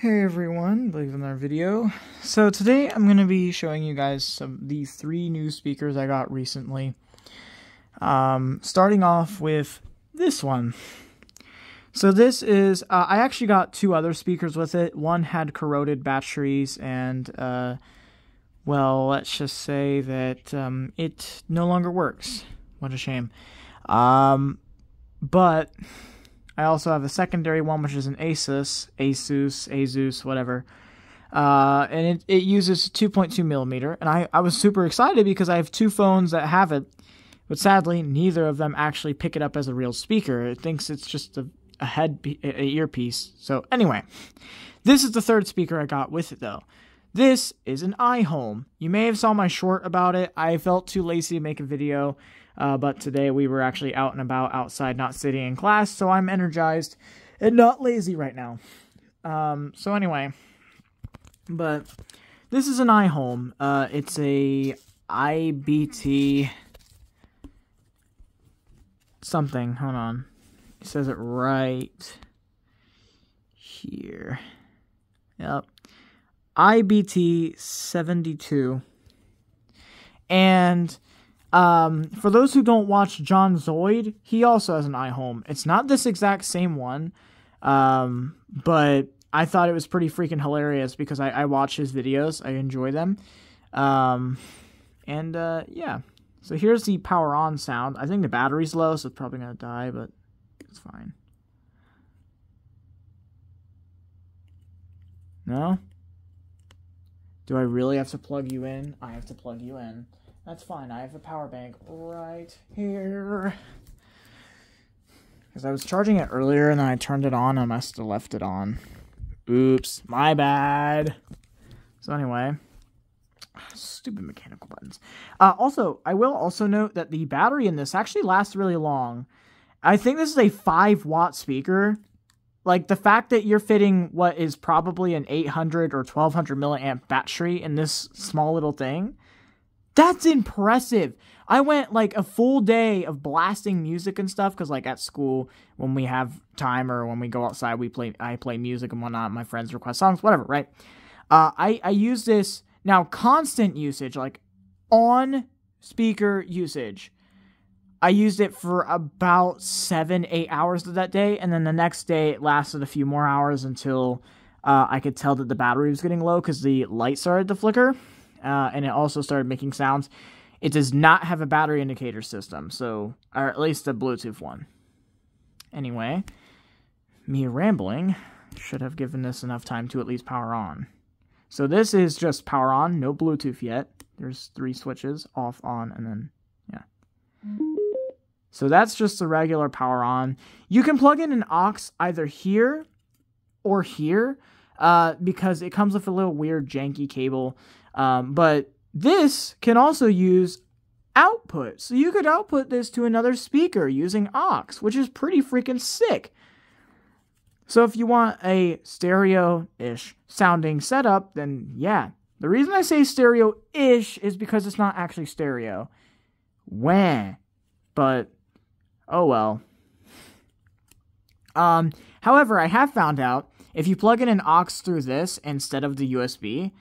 Hey everyone, back with another video. So today I'm going to be showing you guys these 3 new speakers I got recently. Starting off with this one. So this is, I actually got 2 other speakers with it. One had corroded batteries and, well, let's just say that it no longer works. What a shame. But I also have a secondary one, which is an Asus, whatever. And it uses 2.2 millimeter. And I was super excited because I have 2 phones that have it. But sadly, neither of them actually pick it up as a real speaker. It thinks it's just a earpiece. So anyway, this is the 3rd speaker I got with it though. This is an iHome. You may have saw my short about it. I felt too lazy to make a video. But today we were actually out and about outside, not sitting in class, so I'm energized and not lazy right now. So anyway, but this is an iHome. It's a IBT something. Hold on. It says it right here. Yep. IBT 72. And for those who don't watch John Zoid, he also has an iHome. It's not this exact same one, but I thought it was pretty freaking hilarious because I watch his videos. I enjoy them. Yeah. So here's the power on sound. I think the battery's low, so it's probably going to die, but it's fine. No? Do I really have to plug you in? I have to plug you in. That's fine, I have a power bank right here. Because I was charging it earlier and then I turned it on and I must have left it on. Oops, my bad. So anyway, stupid mechanical buttons. Also, I will also note that the battery in this actually lasts really long. I think this is a 5-watt speaker. Like, the fact that you're fitting what is probably an 800 or 1200 milliamp battery in this small little thing, that's impressive. I went like a full day of blasting music and stuff because, like, at school when we have time or when we go outside, I play music and whatnot. My friends request songs, whatever, right? I use this now, constant usage, like on speaker usage. I used it for about 7-8 hours of that day, and then the next day it lasted a few more hours until I could tell that the battery was getting low because the light started to flicker. And it also started making sounds. It does not have a battery indicator system, so, or at least a Bluetooth one. Anyway, me rambling should have given this enough time to at least power on. So this is just power on, no Bluetooth yet. There's 3 switches, off, on, and then, yeah. So that's just the regular power on. You can plug in an aux either here or here, because it comes with a little weird janky cable. But this can also use output. So you could output this to another speaker using aux, which is pretty freaking sick. So if you want a stereo-ish sounding setup, then yeah. The reason I say stereo-ish is because it's not actually stereo. Wah. But, oh well. However, I have found out if you plug in an aux through this instead of the USB,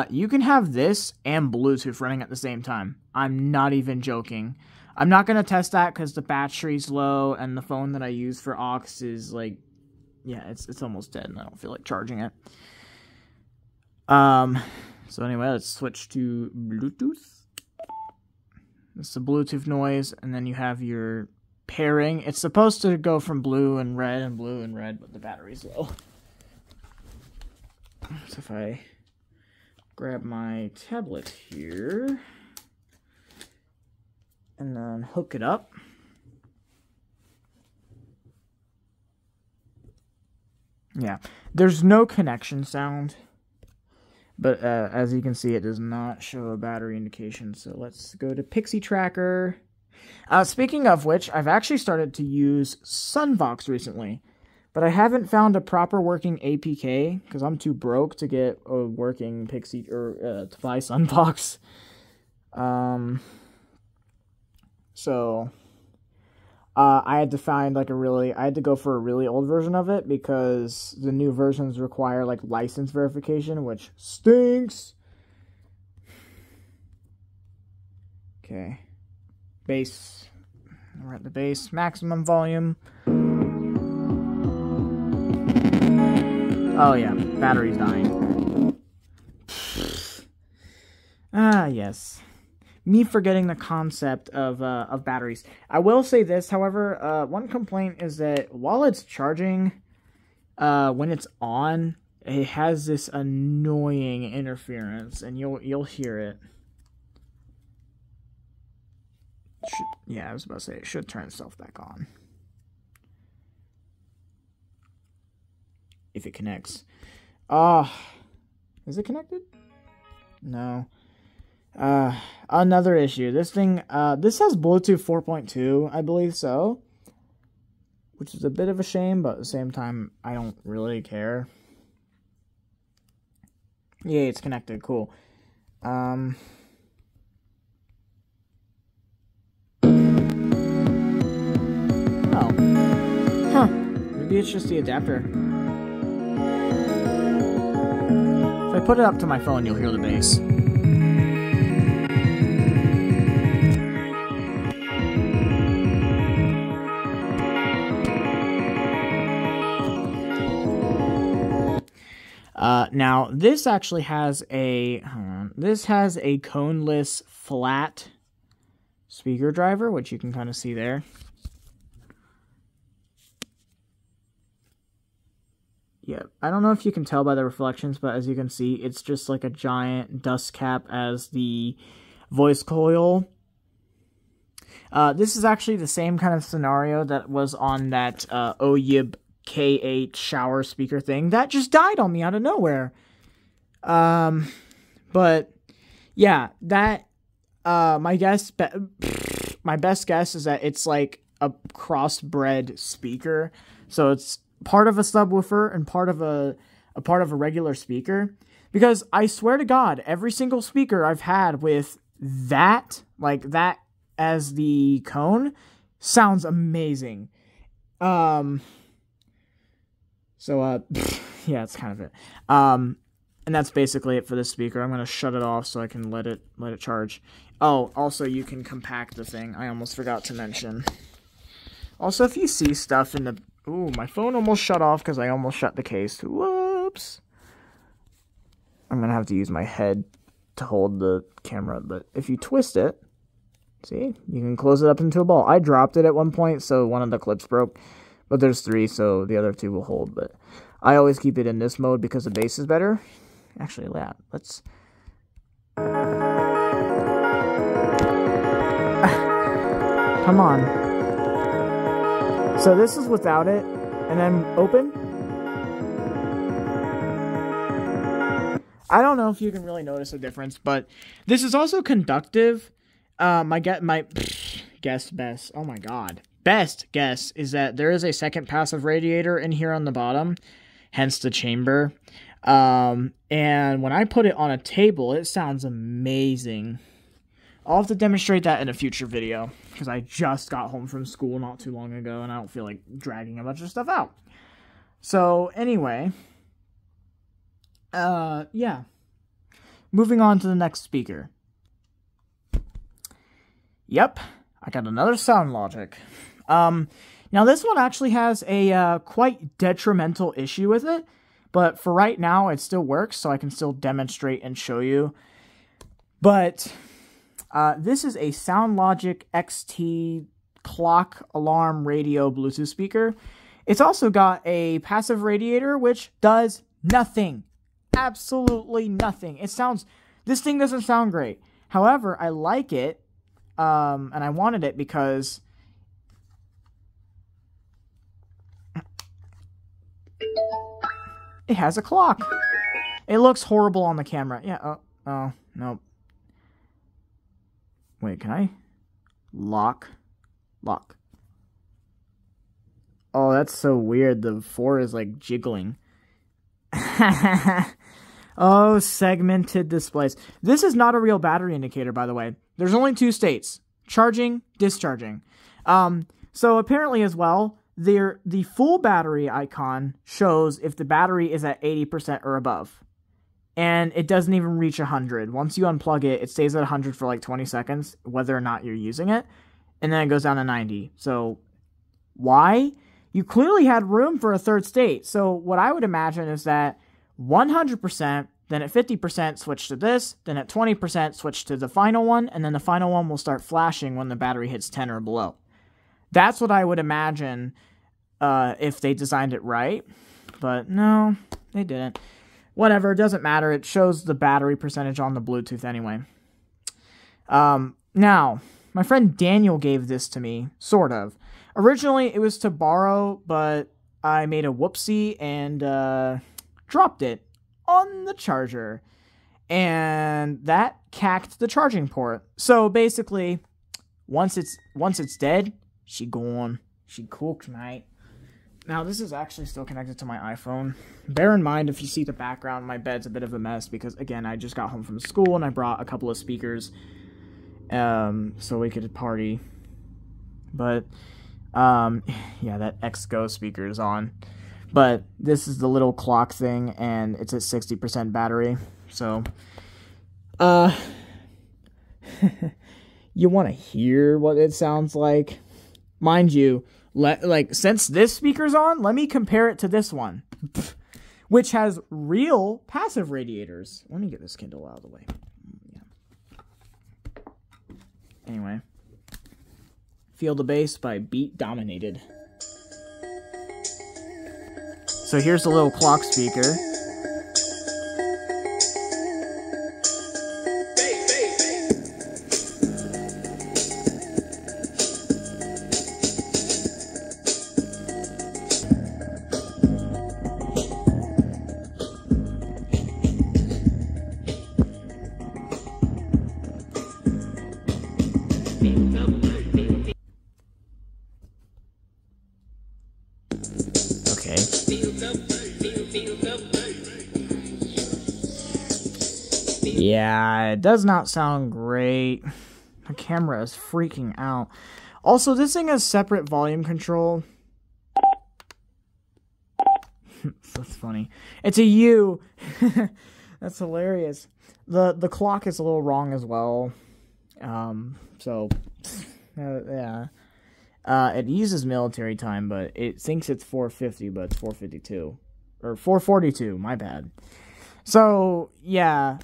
you can have this and Bluetooth running at the same time. I'm not even joking. I'm not going to test that because the battery's low and the phone that I use for aux is like, yeah, it's almost dead and I don't feel like charging it. So anyway, let's switch to Bluetooth. It's the Bluetooth noise, and then you have your pairing. It's supposed to go from blue and red, but the battery's low. So if I grab my tablet here and then hook it up. Yeah, there's no connection sound, but as you can see, it does not show a battery indication. So let's go to Pixie Tracker. Speaking of which, I've actually started to use Sunvox recently. But I haven't found a proper working APK because I'm too broke to get a working Pixie or to buy Sunvox. So I had to find like I had to go for a really old version of it because the new versions require like license verification, which stinks. Okay. Bass. We're at the bass. Maximum volume. Oh yeah, battery's dying. Ah, yes. Me forgetting the concept of batteries. I will say this, however, one complaint is that while it's charging, when it's on, it has this annoying interference, and you'll hear it. Yeah, I was about to say it should turn itself back on if it connects. Is it connected? No. Another issue. This thing, this has Bluetooth 4.2, I believe so. Which is a bit of a shame, but at the same time, I don't really care. Yeah, it's connected. Cool. Oh. Huh. Maybe it's just the adapter. If I put it up to my phone, you'll hear the bass. Now this actually has a this has a coneless flat speaker driver, which you can kind of see there. Yeah, I don't know if you can tell by the reflections, but as you can see, it's just like a giant dust cap as the voice coil. This is actually the same kind of scenario that was on that OYIB K8 shower speaker thing that just died on me out of nowhere. But yeah, that my best guess is that it's like a crossbred speaker, so it's part of a subwoofer and part of a regular speaker. Because I swear to God, every single speaker I've had with that, like that as the cone, sounds amazing. So, yeah, that's kind of it. And that's basically it for this speaker. I'm going to shut it off so I can let it charge. Oh, also you can compact the thing. I almost forgot to mention. Also, if you see stuff in the... Ooh, my phone almost shut off because I almost shut the case. Whoops. I'm going to have to use my head to hold the camera. But if you twist it, see, you can close it up into a ball. I dropped it at one point, so one of the clips broke. But there's 3, so the other 2 will hold. But I always keep it in this mode because the bass is better. Actually, yeah, let's... Come on. So this is without it, and then open. I don't know if you can really notice a difference, but this is also conductive. My guess best. Oh my God. Best guess is that there is a second passive radiator in here on the bottom, hence the chamber. And when I put it on a table, it sounds amazing. I'll have to demonstrate that in a future video, because I just got home from school not too long ago, and I don't feel like dragging a bunch of stuff out. So, anyway, yeah. Moving on to the next speaker. Yep, I got another Sound Logic. Now this one actually has a quite detrimental issue with it, but for right now it still works, so I can still demonstrate and show you. But this is a Sound Logic XT clock alarm radio Bluetooth speaker. It's also got a passive radiator, which does nothing. Absolutely nothing. This thing doesn't sound great. However, I like it, and I wanted it because it has a clock. It looks horrible on the camera. Yeah, oh, no. Wait, can I? Lock. Oh, that's so weird. The 4 is like jiggling. Oh, segmented displays. This is not a real battery indicator, by the way. There's only 2 states. Charging, discharging. So apparently as well, the full battery icon shows if the battery is at 80% or above. And it doesn't even reach 100. Once you unplug it, it stays at 100 for like 20 seconds, whether or not you're using it. And then it goes down to 90. So why? You clearly had room for a third state. So what I would imagine is that 100%, then at 50% switch to this, then at 20% switch to the final one, and then the final one will start flashing when the battery hits 10 or below. That's what I would imagine if they designed it right. But no, they didn't. Whatever, it doesn't matter. It shows the battery percentage on the Bluetooth anyway. Now, my friend Daniel gave this to me, sort of. Originally, it was to borrow, but I made a whoopsie and dropped it on the charger. And that cacked the charging port. So basically, once it's dead, she gone. She cooked, mate. Now, this is actually still connected to my iPhone. Bear in mind, if you see the background, my bed's a bit of a mess because, again, I just got home from school and I brought a couple of speakers so we could party. But, yeah, that XGO speaker is on. But this is the little clock thing, and it's at 60% battery. So, you want to hear what it sounds like? Mind you, since this speaker's on, let me compare it to this one, which has real passive radiators. Let me get this Kindle out of the way. Yeah. Anyway. Feel the Bass by Beat Dominated. So here's the little clock speaker. Okay. Yeah, it does not sound great. The camera is freaking out. Also, this thing has separate volume control. That's funny. It's a U. That's hilarious. The clock is a little wrong as well. Yeah. It uses military time, but it thinks it's 4:50, but it's 4:52. Or 4:42, my bad. So, yeah.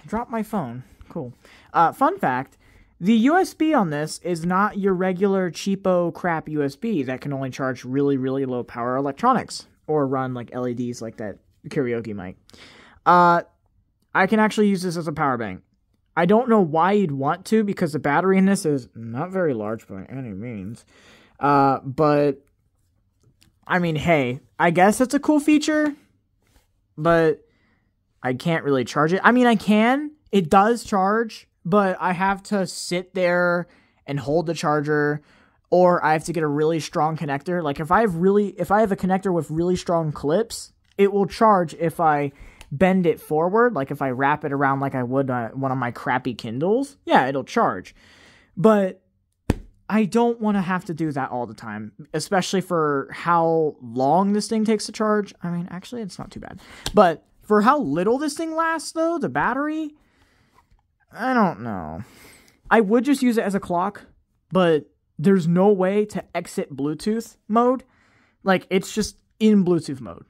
Drop my phone. Cool. Fun fact, the USB on this is not your regular cheapo crap USB that can only charge really, really low power electronics. Or run like LEDs like that karaoke mic. I can actually use this as a power bank. I don't know why you'd want to, because the battery in this is not very large by any means. But, I mean, hey, I guess it's a cool feature, but I can't really charge it. I mean, I can. It does charge, but I have to sit there and hold the charger, or I have to get a really strong connector. Like, if I have a connector with really strong clips, it will charge if I bend it forward, like if I wrap it around like I would one of my crappy Kindles, yeah, it'll charge. But I don't want to have to do that all the time, especially for how long this thing takes to charge. I mean, actually, it's not too bad. But for how little this thing lasts, though, the battery, I don't know. I would just use it as a clock, but there's no way to exit Bluetooth mode. Like, it's just in Bluetooth mode.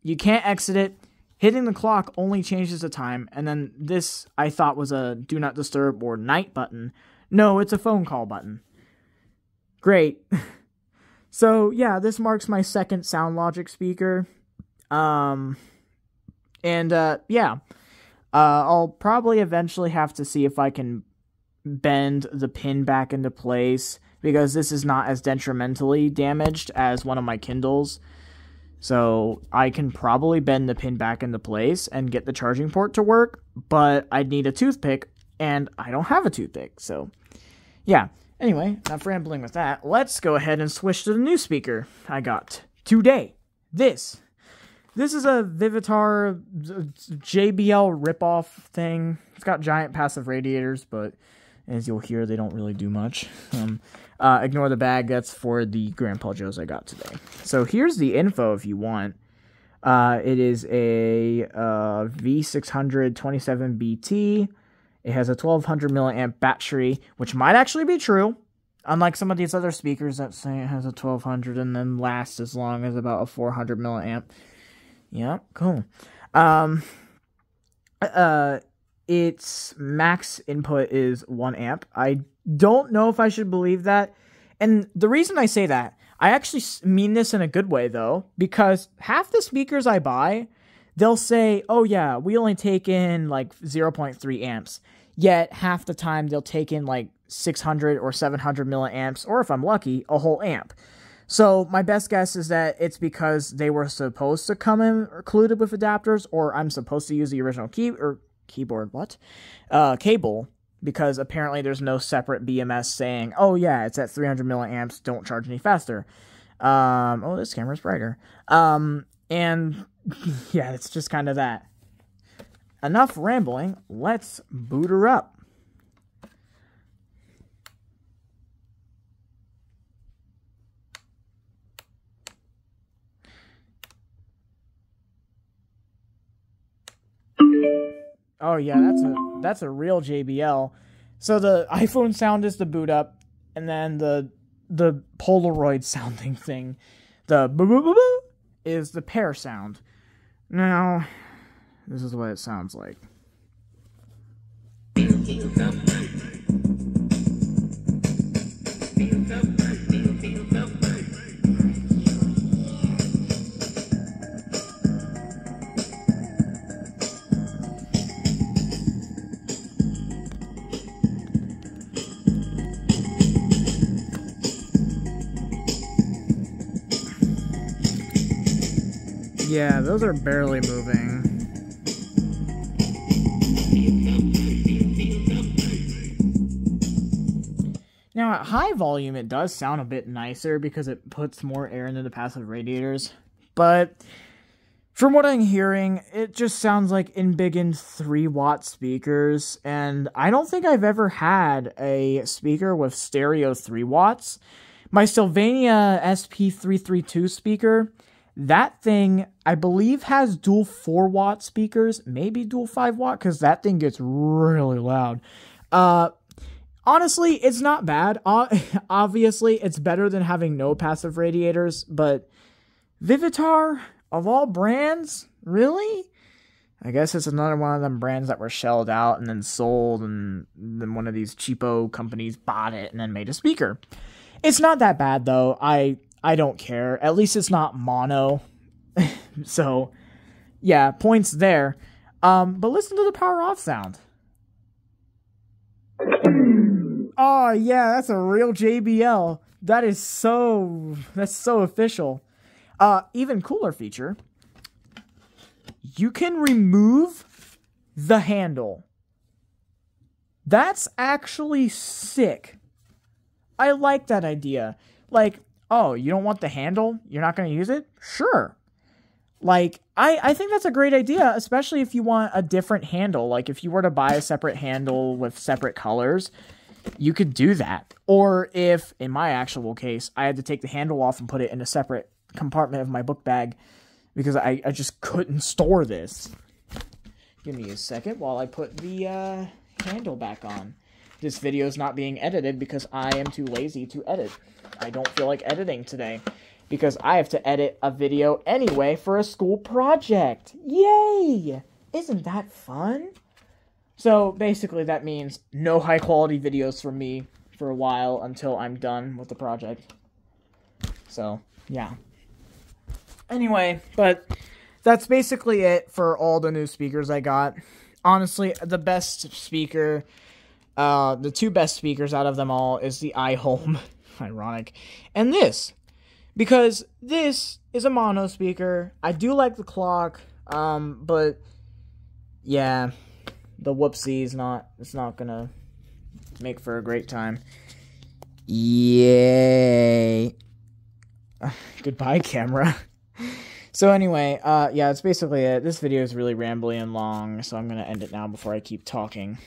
You can't exit it. Hitting the clock only changes the time, and then this I thought was a do not disturb or night button. No, it's a phone call button. Great. So, yeah, this marks my second SoundLogic speaker. Yeah. I'll probably eventually have to see if I can bend the pin back into place, because this is not as detrimentally damaged as one of my Kindles. So I can probably bend the pin back into place and get the charging port to work, but I'd need a toothpick, and I don't have a toothpick. So, yeah. Anyway, enough rambling with that. Let's go ahead and switch to the new speaker I got today. This is a Vivitar JBL ripoff thing. It's got giant passive radiators, but As you'll hear, they don't really do much. Ignore the bag. That's for the Grandpa Joes I got today. So here's the info if you want. It is a V627BT. It has a 1200 milliamp battery, which might actually be true. Unlike some of these other speakers that say it has a 1200 and then lasts as long as about a 400 milliamp. Yeah, cool. Its max input is 1 amp. I don't know if I should believe that. And the reason I say that, I actually mean this in a good way, though, because half the speakers I buy, they'll say, oh yeah, we only take in like 0.3 amps. Yet half the time they'll take in like 600 or 700 milliamps, or if I'm lucky, a whole amp. So my best guess is that it's because they were supposed to come included with adapters, or I'm supposed to use the original cable, because apparently there's no separate BMS saying, oh yeah, it's at 300 milliamps, don't charge any faster. Oh, this camera's brighter. And yeah, it's just kind of that. Enough rambling, let's boot her up. Oh yeah, that's a real JBL. So the iPhone sound is the boot up, and then the Polaroid sounding thing, the boo boo boo boo, is the pair sound. Now, this is what it sounds like. Yeah, those are barely moving. Now, at high volume, it does sound a bit nicer because it puts more air into the passive radiators. But from what I'm hearing, it just sounds like embiggened 3-watt speakers. And I don't think I've ever had a speaker with stereo 3 watts. My Sylvania SP332 speaker, that thing, I believe, has dual 4-watt speakers, maybe dual 5-watt, because that thing gets really loud. Honestly, it's not bad. Obviously, it's better than having no passive radiators, but Vivitar, of all brands, really? I guess it's another one of them brands that were shelled out and then sold, and then one of these cheapo companies bought it and then made a speaker. It's not that bad, though. I don't care. At least it's not mono. So, yeah, points there. But listen to the power off sound. Oh, yeah, that's a real JBL. That's so official. Even cooler feature. You can remove the handle. That's actually sick. I like that idea. Like, oh, you don't want the handle? You're not going to use it? Sure. Like, I think that's a great idea, especially if you want a different handle. Like, if you were to buy a separate handle with separate colors, you could do that. Or if, in my actual case, I had to take the handle off and put it in a separate compartment of my book bag because I just couldn't store this. Give me a second while I put the handle back on. This video is not being edited because I am too lazy to edit. I don't feel like editing today because I have to edit a video anyway for a school project. Yay! Isn't that fun? So basically that means no high quality videos from me for a while until I'm done with the project. So, yeah. Anyway, but that's basically it for all the new speakers I got. Honestly, the best speaker, the two best speakers out of them all is the iHome, ironic, and this. Because this is a mono speaker. I do like the clock, but yeah, the whoopsie is it's not gonna make for a great time. Yay. Goodbye, camera. So anyway, yeah, that's basically it. This video is really rambly and long, so I'm gonna end it now before I keep talking.